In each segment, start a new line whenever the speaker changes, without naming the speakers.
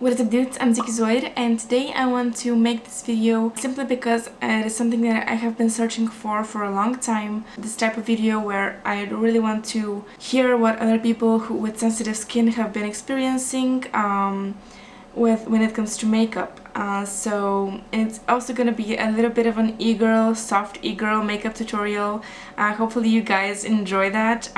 What is up, dudes? I'm XIKIZOID, and today I want to make this video simply because it is something that I have been searching for a long time. This type of video where I really want to hear what other people with sensitive skin have been experiencing when it comes to makeup. So it's also gonna be a little bit of an e-girl, soft e-girl makeup tutorial. Hopefully you guys enjoy that.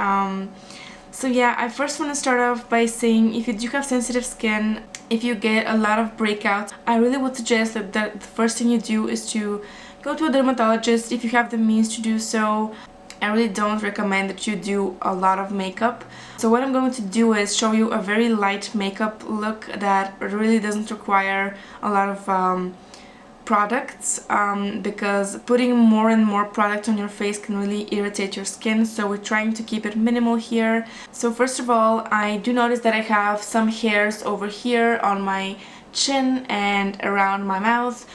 So yeah, I first want to start off by saying if you do have sensitive skin, if you get a lot of breakouts, I really would suggest that the first thing you do is to go to a dermatologist if you have the means to do so. I really don't recommend that you do a lot of makeup. So what I'm going to do is show you a very light makeup look that really doesn't require a lot of products, because putting more and more product on your face can really irritate your skin, so we're trying to keep it minimal here. So first of all, I do notice that I have some hairs over here on my chin and around my mouth,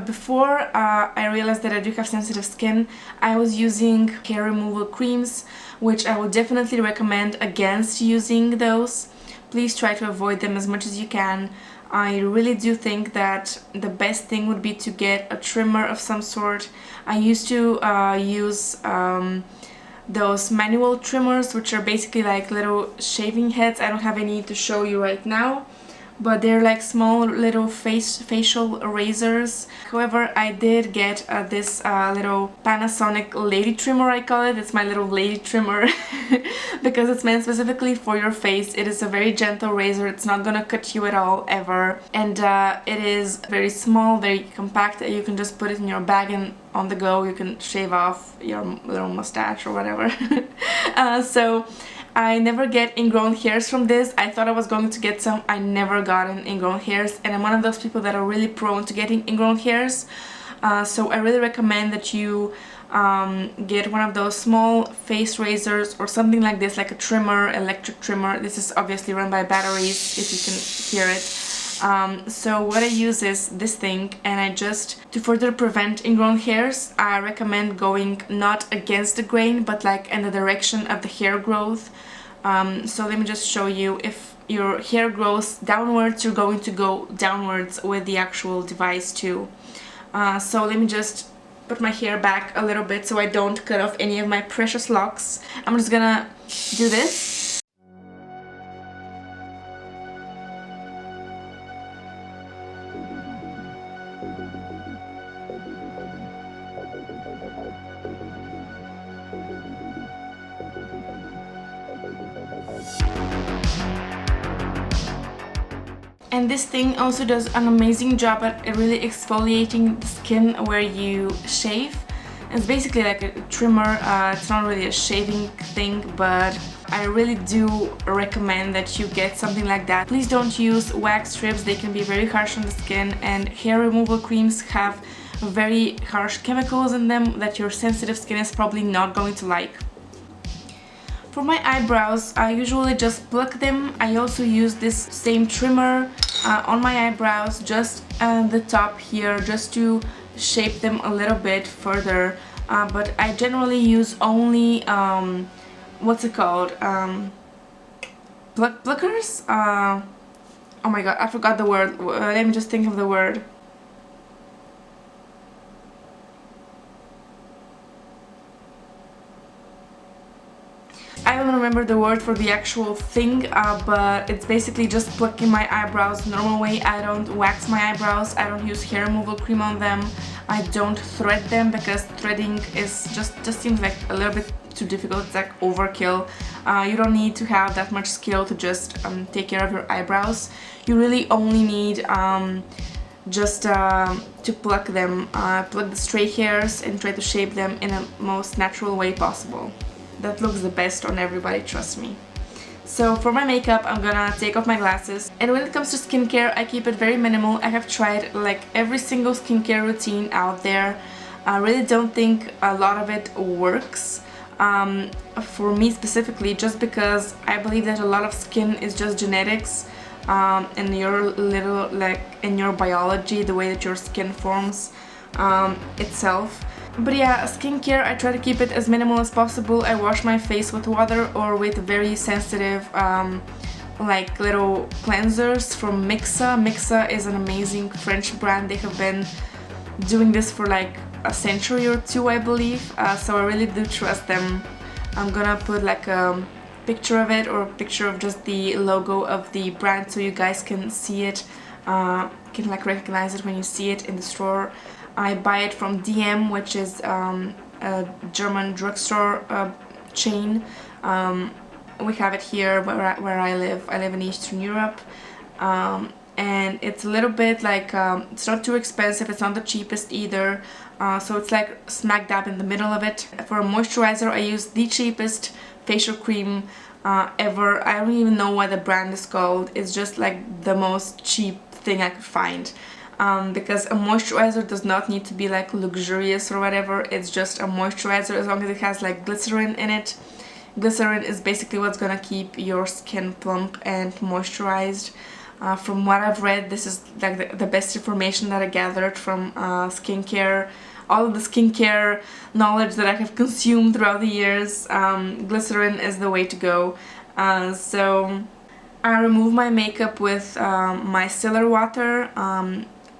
before I realized that I do have sensitive skin, I was using hair removal creams, which I would definitely recommend against using those. Please try to avoid them as much as you can. I really do think that the best thing would be to get a trimmer of some sort. I used to use those manual trimmers, which are basically like little shaving heads. I don't have any to show you right now, but they're like small little facial razors. However, I did get this little Panasonic lady trimmer, I call it. It's my little lady trimmer because it's meant specifically for your face. It is a very gentle razor. It's not gonna cut you at all, ever. And it is very small, very compact. You can just put it in your bag and on the go you can shave off your little mustache or whatever. So I never get ingrown hairs from this. I thought I was going to get some. I never got ingrown hairs, and I'm one of those people that are really prone to getting ingrown hairs. So I really recommend that you get one of those small face razors or something like this, like a trimmer, electric trimmer. This is obviously run by batteries, if you can hear it. So what I use is this thing, and I just, to further prevent ingrown hairs, I recommend going not against the grain, but like in the direction of the hair growth. So let me just show you. If your hair grows downwards, you're going to go downwards with the actual device too. So let me just put my hair back a little bit so I don't cut off any of my precious locks. I'm just gonna do this. And this thing also does an amazing job at really exfoliating the skin where you shave. It's basically like a trimmer. It's not really a shaving thing, but I really do recommend that you get something like that. Please don't use wax strips. They can be very harsh on the skin, and hair removal creams have very harsh chemicals in them that your sensitive skin is probably not going to like. For my eyebrows, I usually just pluck them. I also use this same trimmer on my eyebrows, just at the top here, just to shape them a little bit further. But I generally use only, what's it called? Pluckers? Oh my god, I forgot the word. Let me just think of the word. I don't remember the word for the actual thing, but it's basically just plucking my eyebrows the normal way. I don't wax my eyebrows, I don't use hair removal cream on them, I don't thread them because threading is just seems like a little bit too difficult. It's like overkill. You don't need to have that much skill to just take care of your eyebrows. You really only need just to pluck them, pluck the stray hairs and try to shape them in the most natural way possible. That looks the best on everybody, trust me. So for my makeup, I'm gonna take off my glasses. And when it comes to skincare, I keep it very minimal. I have tried like every single skincare routine out there. I really don't think a lot of it works for me specifically, just because I believe that a lot of skin is just genetics, and your little, like in your biology, the way that your skin forms itself. But yeah, skincare, I try to keep it as minimal as possible. I wash my face with water or with very sensitive like little cleansers from Mixa. Mixa is an amazing French brand. They have been doing this for like a century or two, I believe, so I really do trust them. I'm gonna put like a picture of it or a picture of just the logo of the brand so you guys can see it, can like recognize it when you see it in the store. I buy it from DM, which is a German drugstore chain. We have it here where I live. I live in Eastern Europe, and it's a little bit like, it's not too expensive, it's not the cheapest either, so it's like smack dab in the middle of it. For a moisturizer, I use the cheapest facial cream ever. I don't even know what the brand is called. It's just like the most cheap thing I could find, because a moisturizer does not need to be like luxurious or whatever. It's just a moisturizer as long as it has like glycerin in it. Glycerin is basically what's gonna keep your skin plump and moisturized. From what I've read, this is like the best information that I gathered from skincare. All of the skincare knowledge that I have consumed throughout the years, glycerin is the way to go. So I remove my makeup with micellar water.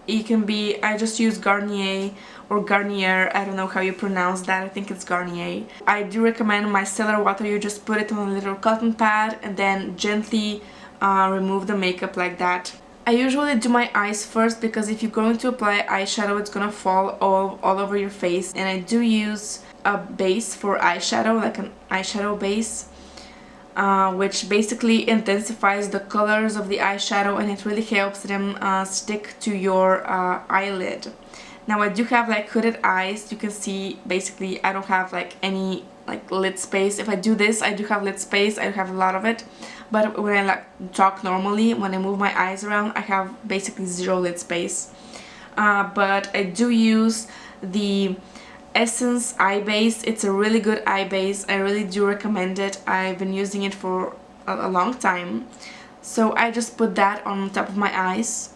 It can be, I just use Garnier or Garnier, I don't know how you pronounce that, I think it's Garnier. I do recommend micellar water. You just put it on a little cotton pad and then gently remove the makeup like that. I usually do my eyes first because if you're going to apply eyeshadow, it's gonna fall all over your face, and I do use a base for eyeshadow, like an eyeshadow base, which basically intensifies the colors of the eyeshadow and it really helps them stick to your eyelid. Now I do have like hooded eyes. You can see basically I don't have like any like lid space. If I do this, I do have lid space. I have a lot of it, but when I like talk normally, when I move my eyes around, I have basically zero lid space. But I do use the Essence eye base. It's a really good eye base. I really do recommend it. I've been using it for a long time. So I just put that on top of my eyes.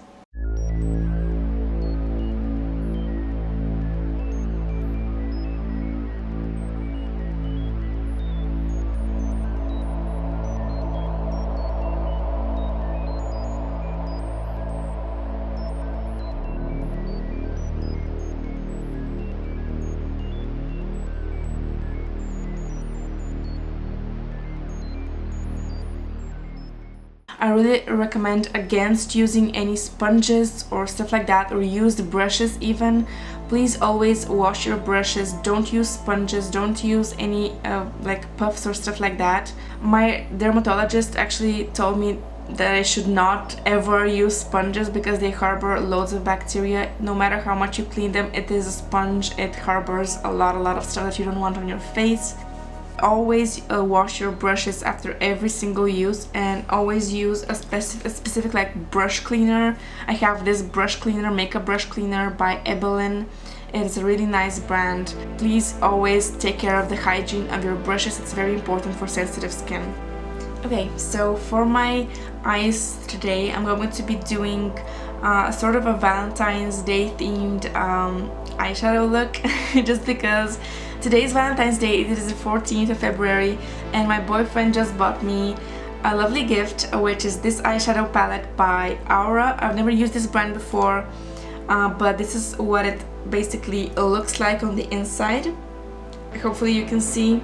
I really recommend against using any sponges or stuff like that, or used brushes even. Please always wash your brushes. Don't use sponges, don't use any like puffs or stuff like that. My dermatologist actually told me that I should not ever use sponges because they harbor loads of bacteria. No matter how much you clean them, it is a sponge. It harbors a lot of stuff that you don't want on your face. Always wash your brushes after every single use, and always use a specific like brush cleaner. I have this brush cleaner, makeup brush cleaner by Ebelin. It's a really nice brand. Please always take care of the hygiene of your brushes. It's very important for sensitive skin. Okay, so for my eyes today, I'm going to be doing sort of a Valentine's Day themed eyeshadow look just because today's Valentine's Day. It is the 14th of February and my boyfriend just bought me a lovely gift, which is this eyeshadow palette by Aura. I've never used this brand before, but this is what it basically looks like on the inside. Hopefully you can see.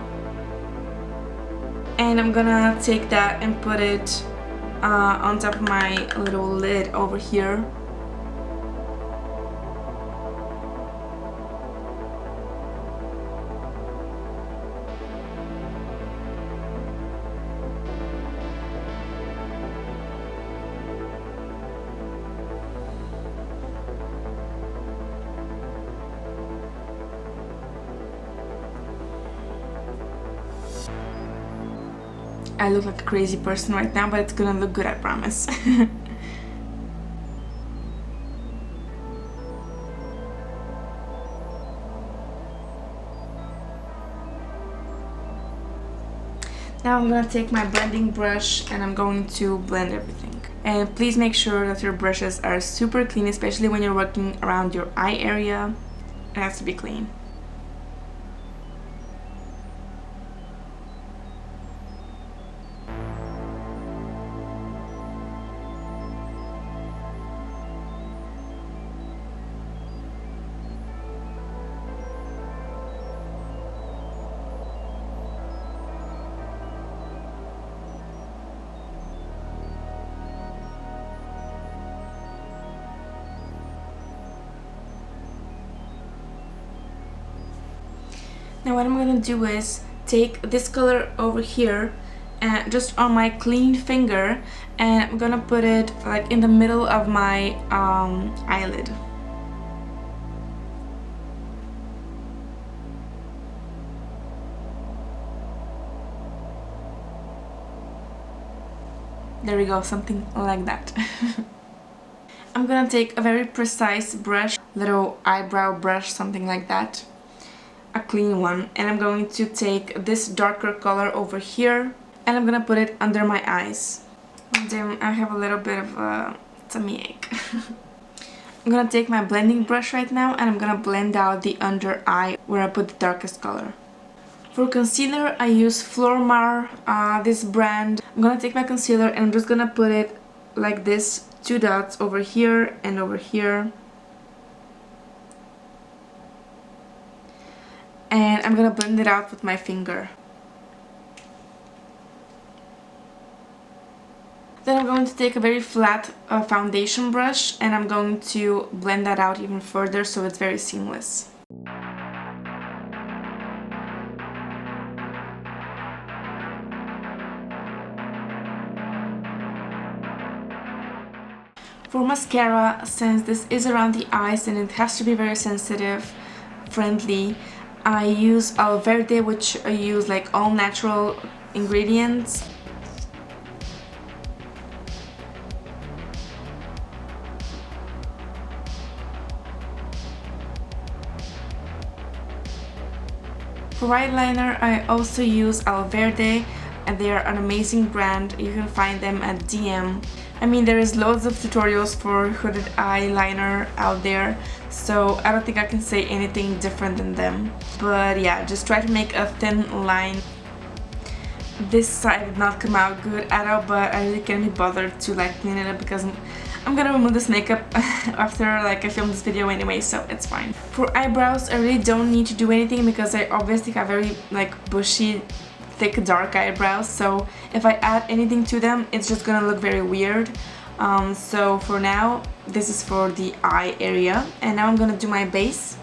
And I'm gonna take that and put it on top of my little lid over here. I look like a crazy person right now, but it's gonna look good, I promise. Now I'm gonna take my blending brush and I'm going to blend everything. And please make sure that your brushes are super clean, especially when you're working around your eye area. It has to be clean. Now what I'm gonna do is take this color over here and just on my clean finger, and I'm gonna put it like in the middle of my eyelid. There we go, something like that. I'm gonna take a very precise brush, little eyebrow brush, something like that, a clean one, and I'm going to take this darker color over here and I'm gonna put it under my eyes. And then I have a little bit of a tummy ache. I'm gonna take my blending brush right now and I'm gonna blend out the under eye where I put the darkest color. For concealer, I use Flormar, this brand. I'm gonna take my concealer and I'm just gonna put it like this, 2 dots over here and over here. And I'm gonna blend it out with my finger. Then I'm going to take a very flat foundation brush and I'm going to blend that out even further so it's very seamless. For mascara, since this is around the eyes and it has to be very sensitive, friendly, I use Aloe Verde, which I use like all natural ingredients. For eyeliner, I also use Aloe Verde, and they are an amazing brand. You can find them at DM. I mean, there is loads of tutorials for hooded eyeliner out there, so I don't think I can say anything different than them. But yeah, just try to make a thin line. This side did not come out good at all, but I really can't be bothered to like clean it up because I'm gonna remove this makeup after like I film this video anyway, so it's fine. For eyebrows, I really don't need to do anything because I obviously have very like bushy, thick, dark eyebrows, so if I add anything to them, it's just gonna look very weird. So for now, this is for the eye area, and now I'm gonna do my base.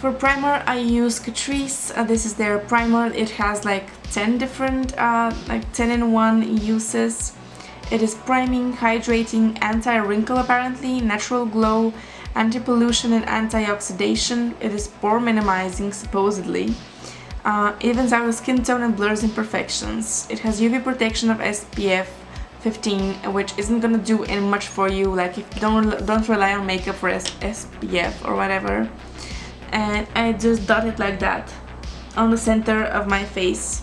For primer, I use Catrice. This is their primer. It has like 10 different, like 10-in-1 uses. It is priming, hydrating, anti-wrinkle apparently, natural glow, anti-pollution and anti-oxidation. It is pore minimizing supposedly. Evens out the skin tone and blurs imperfections. It has UV protection of SPF 15, which isn't gonna do any much for you. Like, if you don't rely on makeup for SPF or whatever. And I just dot it like that on the center of my face.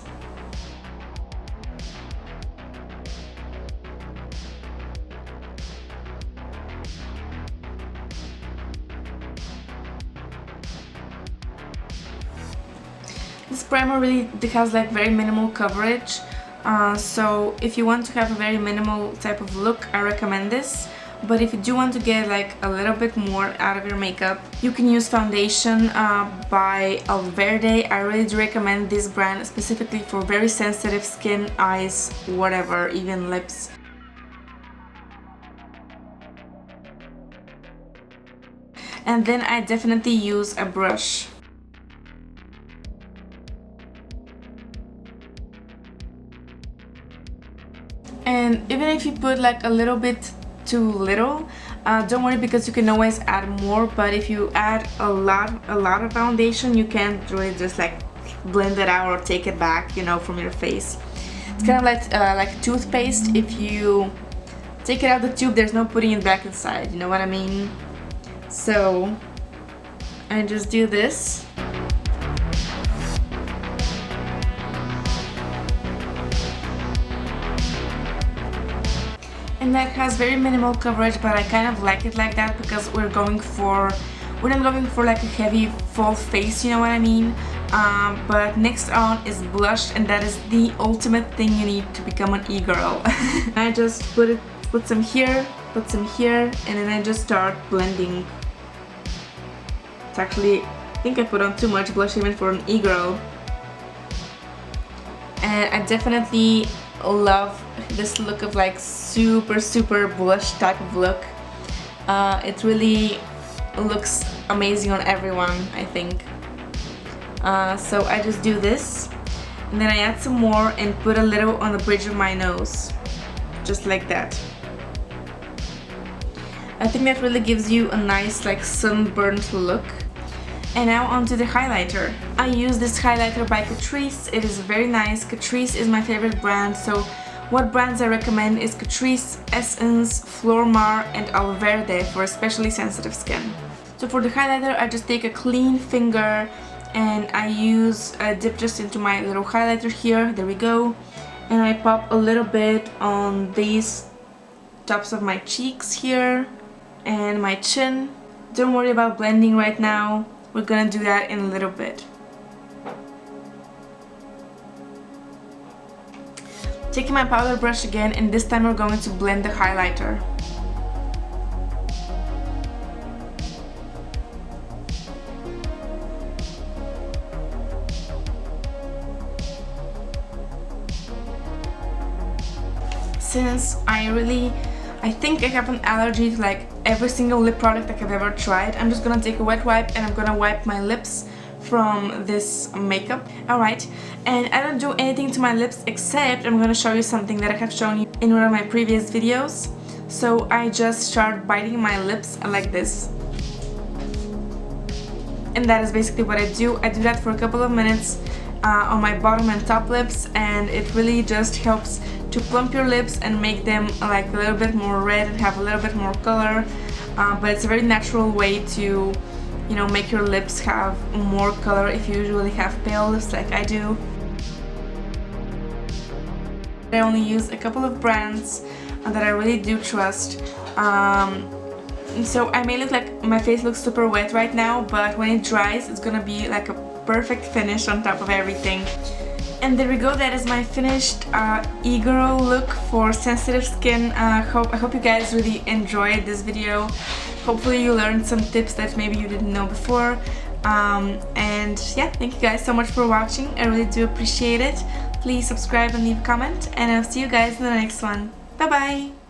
This primer really has like very minimal coverage, so if you want to have a very minimal type of look, I recommend this. But if you do want to get like a little bit more out of your makeup, you can use foundation by Aloe Verde. I really do recommend this brand specifically for very sensitive skin, eyes, whatever, even lips. And then I definitely use a brush. And even if you put like a little bit too little, don't worry because you can always add more. But if you add a lot of foundation, you can't really just like blend it out or take it back, you know, from your face. It's kind of like toothpaste. If you take it out the tube, there's no putting it back inside, you know what I mean? So I just do this. And that has very minimal coverage, but I kind of like it like that because we're not going for like a heavy full face, you know what I mean? But next on is blush, and that is the ultimate thing you need to become an e-girl. I just put some here, and then I just start blending. It's actually, I think I put on too much blush even for an e-girl. And I definitely love this look of like super blush type of look. It really looks amazing on everyone, I think. So I just do this, and then I add some more and put a little on the bridge of my nose, just like that. I think that really gives you a nice like sunburnt look. And now onto the highlighter. I use this highlighter by Catrice. It is very nice. Catrice is my favorite brand, so what brands I recommend is Catrice, Essence, Flormar, and Alverde for especially sensitive skin. So for the highlighter, I just take a clean finger and I use a dip just into my little highlighter here. There we go. And I pop a little bit on these tops of my cheeks here and my chin. Don't worry about blending right now. We're gonna do that in a little bit. Taking my powder brush again, and this time we're going to blend the highlighter. Since I think I have an allergy to like every single lip product that I've ever tried, I'm just gonna take a wet wipe and I'm gonna wipe my lips from this makeup. Alright, and I don't do anything to my lips except I'm gonna show you something that I have shown you in one of my previous videos. So I just start biting my lips like this. And that is basically what I do. I do that for a couple of minutes on my bottom and top lips, and it really just helps to plump your lips and make them like a little bit more red and have a little bit more color. But it's a very natural way to, you know, make your lips have more color if you usually have pale lips like I do. I only use a couple of brands that I really do trust. So I may look like my face looks super wet right now, but when it dries it's gonna be like a perfect finish on top of everything. And there we go, that is my finished e-girl look for sensitive skin. I hope you guys really enjoyed this video. Hopefully you learned some tips that maybe you didn't know before. And yeah, thank you guys so much for watching. I really do appreciate it. Please subscribe and leave a comment, and I'll see you guys in the next one. Bye bye!